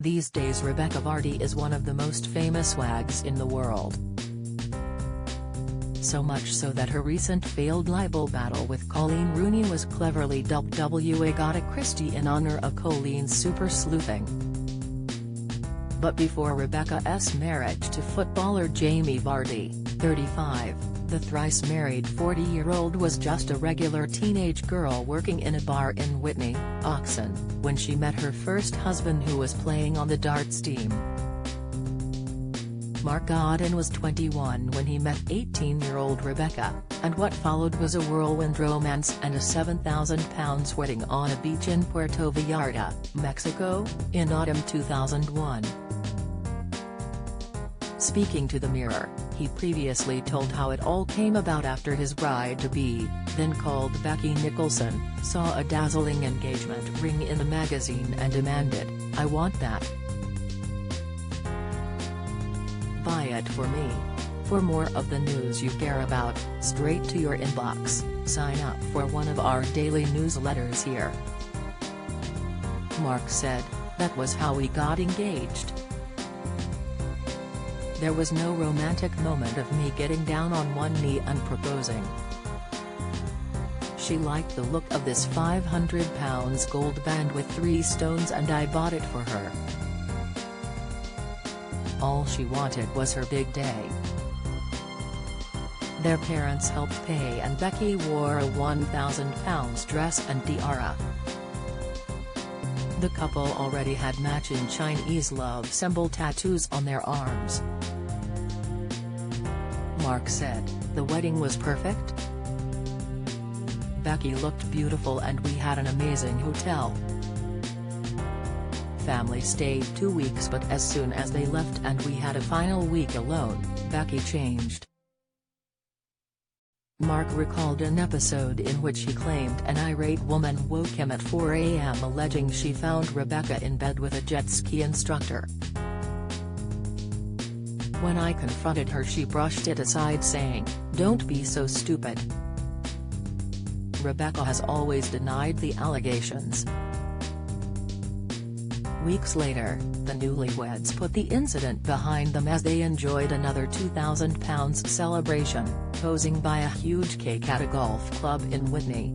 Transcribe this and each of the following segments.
These days Rebekah Vardy is one of the most famous wags in the world. So much so that her recent failed libel battle with Colleen Rooney was cleverly dubbed W. Agatha Christie in honor of Colleen's super sleuthing. But before Rebekah's marriage to footballer Jamie Vardy, 35, the thrice-married 40-year-old was just a regular teenage girl working in a bar in Whitney, Oxon, when she met her first husband, who was playing on the darts team. Mark Godin was 21 when he met 18-year-old Rebekah, and what followed was a whirlwind romance and a £7,000 wedding on a beach in Puerto Vallarta, Mexico, in autumn 2001. Speaking to the Mirror, he previously told how it all came about after his bride-to-be, then called Becky Nicholson, saw a dazzling engagement ring in a magazine and demanded, "I want that. Buy it for me." For more of the news you care about, straight to your inbox, sign up for one of our daily newsletters here. Mark said, "That was how we got engaged. There was no romantic moment of me getting down on one knee and proposing. She liked the look of this £500 gold band with 3 stones and I bought it for her. All she wanted was her big day." Their parents helped pay and Becky wore a £1,000 dress and tiara. The couple already had matching Chinese love symbol tattoos on their arms. Mark said, "The wedding was perfect. Becky looked beautiful and we had an amazing hotel. Family stayed 2 weeks, but as soon as they left and we had a final week alone, Becky changed." Mark recalled an episode in which he claimed an irate woman woke him at 4 a.m. alleging she found Rebekah in bed with a jet ski instructor. "When I confronted her, she brushed it aside, saying, 'Don't be so stupid.'" Rebekah has always denied the allegations. Weeks later, the newlyweds put the incident behind them as they enjoyed another £2,000 celebration, posing by a huge cake at a golf club in Whitney.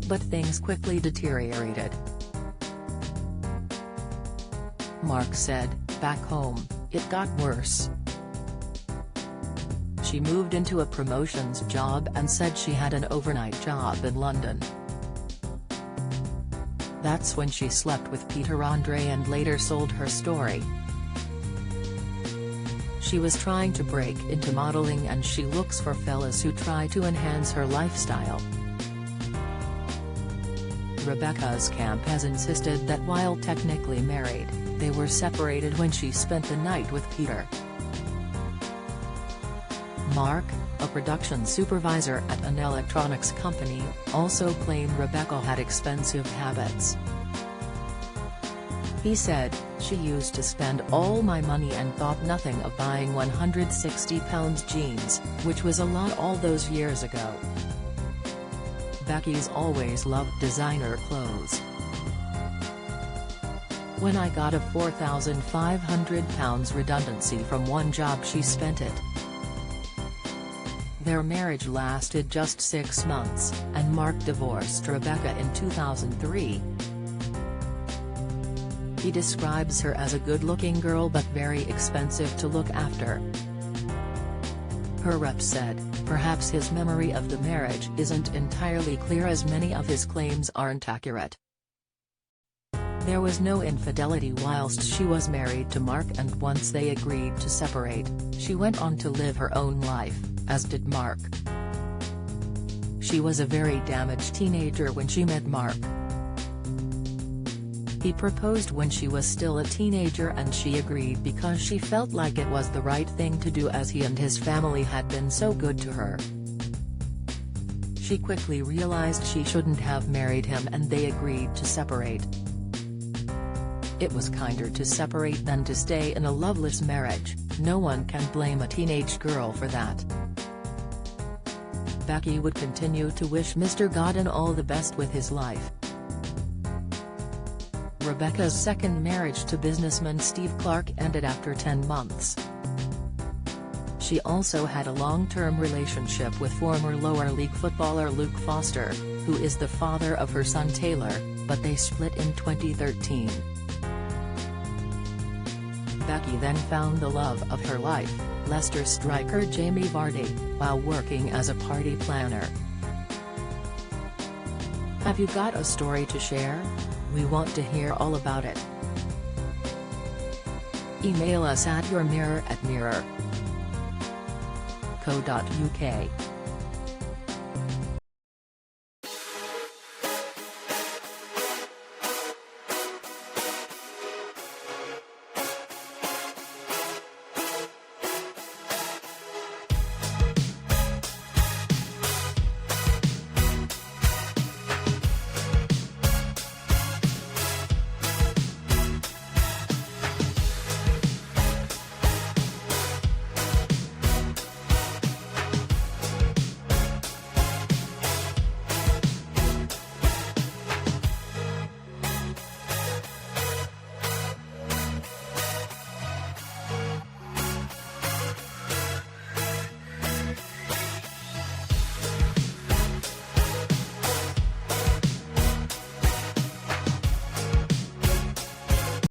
But things quickly deteriorated. Mark said, "Back home, it got worse. She moved into a promotions job and said she had an overnight job in London. That's when she slept with Peter Andre and later sold her story. She was trying to break into modeling and she looks for fellas who try to enhance her lifestyle." Rebekah's camp has insisted that while technically married, they were separated when she spent the night with Peter. Mark, a production supervisor at an electronics company, also claimed Rebekah had expensive habits. He said, "She used to spend all my money and thought nothing of buying £160 jeans, which was a lot all those years ago. Becky's always loved designer clothes. When I got a £4,500 redundancy from one job, she spent it." Their marriage lasted just 6 months, and Mark divorced Rebekah in 2003. He describes her as a good-looking girl but very expensive to look after. Her rep said, "Perhaps his memory of the marriage isn't entirely clear, as many of his claims aren't accurate. There was no infidelity whilst she was married to Mark, and once they agreed to separate, she went on to live her own life, as did Mark. She was a very damaged teenager when she met Mark. He proposed when she was still a teenager and she agreed because she felt like it was the right thing to do, as he and his family had been so good to her. She quickly realized she shouldn't have married him and they agreed to separate. It was kinder to separate than to stay in a loveless marriage. No one can blame a teenage girl for that." Becky would continue to wish Mr. Godin all the best with his life. Rebekah's second marriage to businessman Steve Clark ended after 10 months. She also had a long-term relationship with former lower league footballer Luke Foster, who is the father of her son Taylor, but they split in 2013. Becky then found the love of her life, Leicester striker Rebekah Vardy, while working as a party planner. Have you got a story to share? We want to hear all about it. Email us at yourmirror@mirror.co.uk.